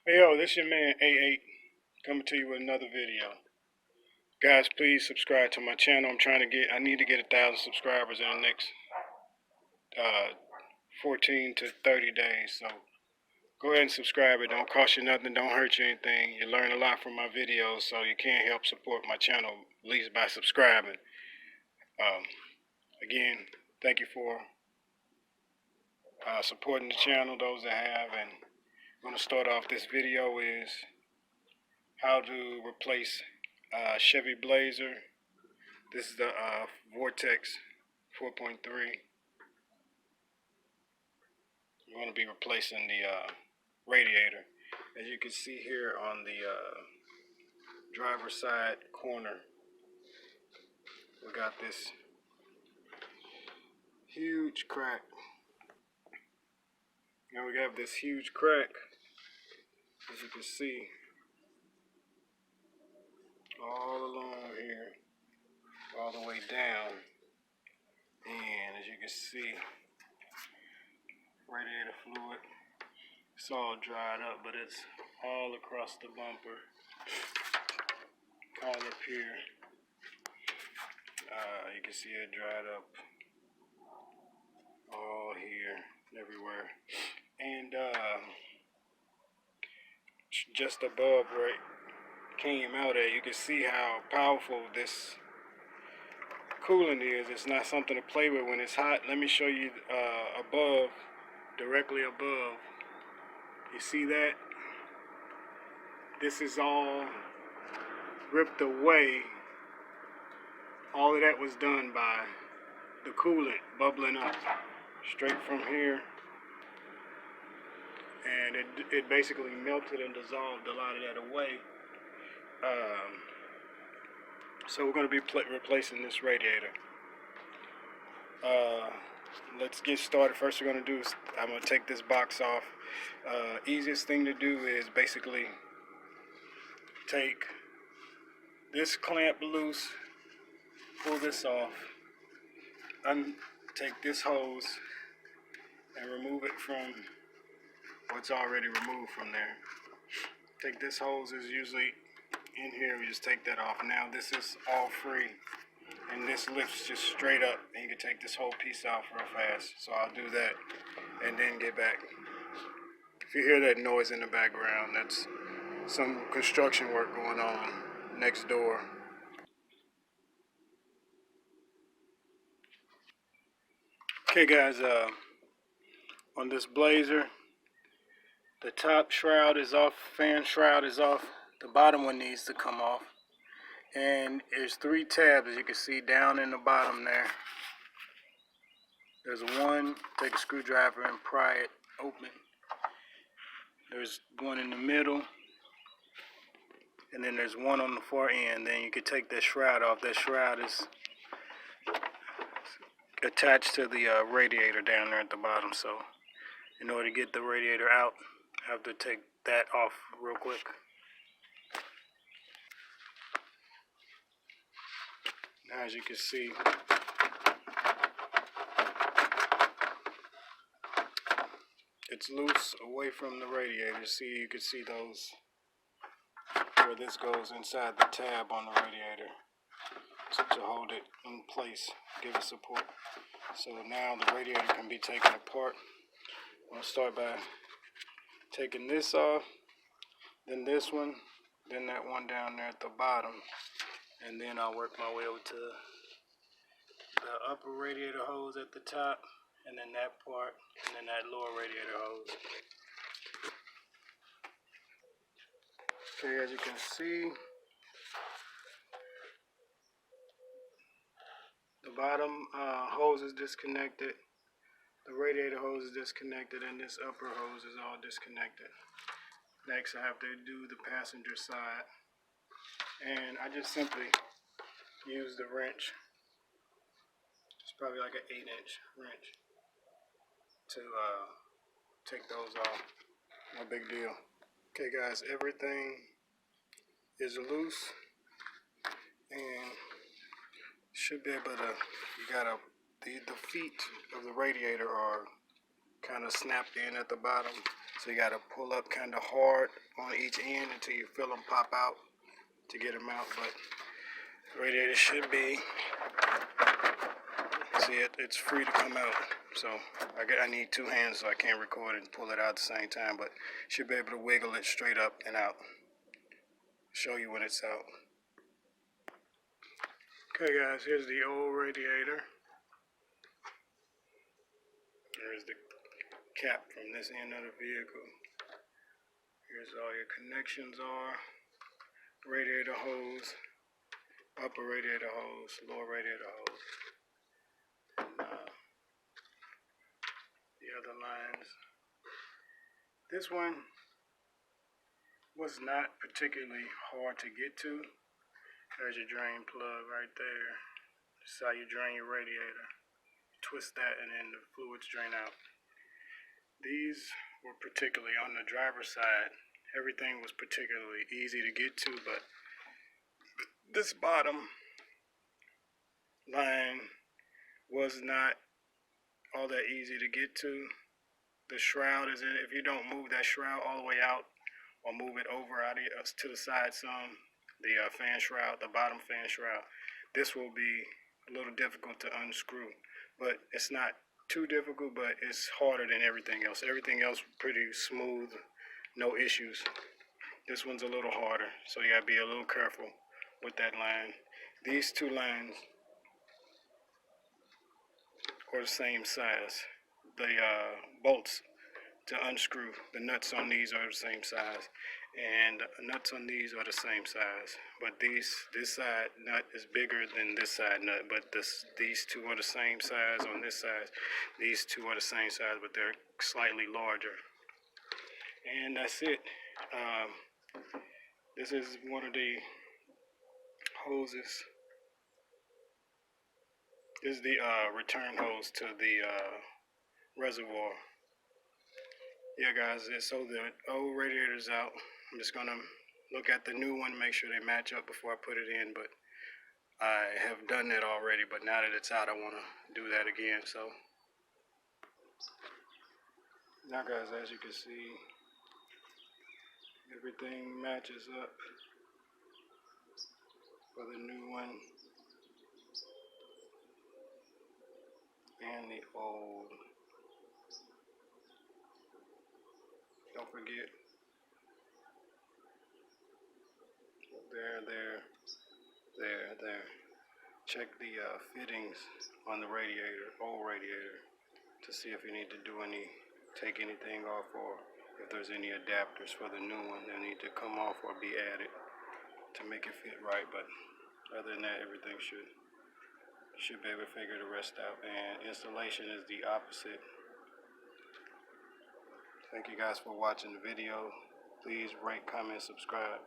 Hey yo, this your man A8 coming to you with another video. Guys, please subscribe to my channel. I need to get 1,000 subscribers in the next 14 to 30 days. So go ahead and subscribe. It don't cost you nothing, don't hurt you anything. You learn a lot from my videos, so you can't help support my channel, at least by subscribing. Again, thank you for supporting the channel, those that have. And I'm going to start off this video is how to replace Chevy Blazer. This is the Vortex 4.3. We're going to be replacing the radiator. As you can see here on the driver's side corner, we got this huge crack. Now we have this huge crack, as you can see, all along here, all the way down. And as you can see, radiator fluid, it's all dried up, but it's all across the bumper, all up here. You can see it dried up all here, everywhere. And just above where it came out at, you can see how powerful this coolant is. It's not something to play with when it's hot. Let me show you above, directly above. You see that? This is all ripped away. All of that was done by the coolant bubbling up straight from here. And it basically melted and dissolved a lot of that away. So we're going to be replacing this radiator. Let's get started. First we're going to do is I'm going to take this box off. Easiest thing to do is basically take this clamp loose, pull this off, take this hose and remove it from what's already removed from there. Take this hose is usually in here, we just take that off. Now this is all free and this lifts just straight up and you can take this whole piece off real fast. So I'll do that and then get back. If you hear that noise in the background, that's some construction work going on next door. Okay guys, on this Blazer, the top shroud is off, fan shroud is off, the bottom one needs to come off. And there's 3 tabs, as you can see down in the bottom there. There's one, take a screwdriver and pry it open. There's one in the middle, and then there's one on the far end. Then you can take that shroud off. That shroud is attached to the radiator down there at the bottom. So in order to get the radiator out, I have to take that off real quick. Now as you can see, it's loose away from the radiator. See, you can see those where this goes inside the tab on the radiator to hold it in place, give it support. So now the radiator can be taken apart. I'm going to start by taking this off, then this one, then that one down there at the bottom, and then I'll work my way over to the upper radiator hose at the top, and then that part, and then that lower radiator hose. Okay, as you can see, the bottom hose is disconnected, the radiator hose is disconnected, and this upper hose is all disconnected. Next, I have to do the passenger side, and I just simply use the wrench. It's probably like an 8-inch wrench to take those off. No big deal. Okay guys, everything is loose and should be able to, the feet of the radiator are kind of snapped in at the bottom. So you got to pull up kind of hard on each end until you feel them pop out to get them out. But the radiator should be, see it, it's free to come out. So I need two hands so I can't record and pull it out at the same time, but should be able to wiggle it straight up and out. Show you when it's out. Okay guys, here's the old radiator. Here's the cap from this end of the vehicle. Here's all your connections are. Radiator hose, upper radiator hose, lower radiator hose. And, the other lines. This one was not particularly hard to get to. There's your drain plug right there. This is how you drain your radiator. Twist that and then the fluids drain out. These were particularly on the driver's side. Everything was particularly easy to get to, but this bottom line was not all that easy to get to. The shroud is in. If you don't move that shroud all the way out or move it over out to the side some, the fan shroud, the bottom fan shroud, this will be a little difficult to unscrew, but it's not too difficult, but it's harder than everything else. Everything else pretty smooth, no issues. This one's a little harder, so you gotta be a little careful with that line. These two lines are the same size. The bolts to unscrew, the nuts on these are the same size, and the nuts on these are the same size. But this side nut is bigger than this side nut, but these two are the same size on this side. These two are the same size, but they're slightly larger. And that's it. This is one of the hoses. This is the return hose to the reservoir. Yeah guys, so the old radiator's out. I'm just gonna look at the new one, make sure they match up before I put it in, but I have done that already, but now that it's out I want to do that again. So now guys, as you can see, everything matches up for the new one and the old. Don't forget, there. Check the fittings on the radiator, old radiator, to see if you need to take anything off, or if there's any adapters for the new one that need to come off or be added to make it fit right. But other than that, everything should be able to figure the rest out. And installation is the opposite. Thank you guys for watching the video. Please rate, comment, subscribe.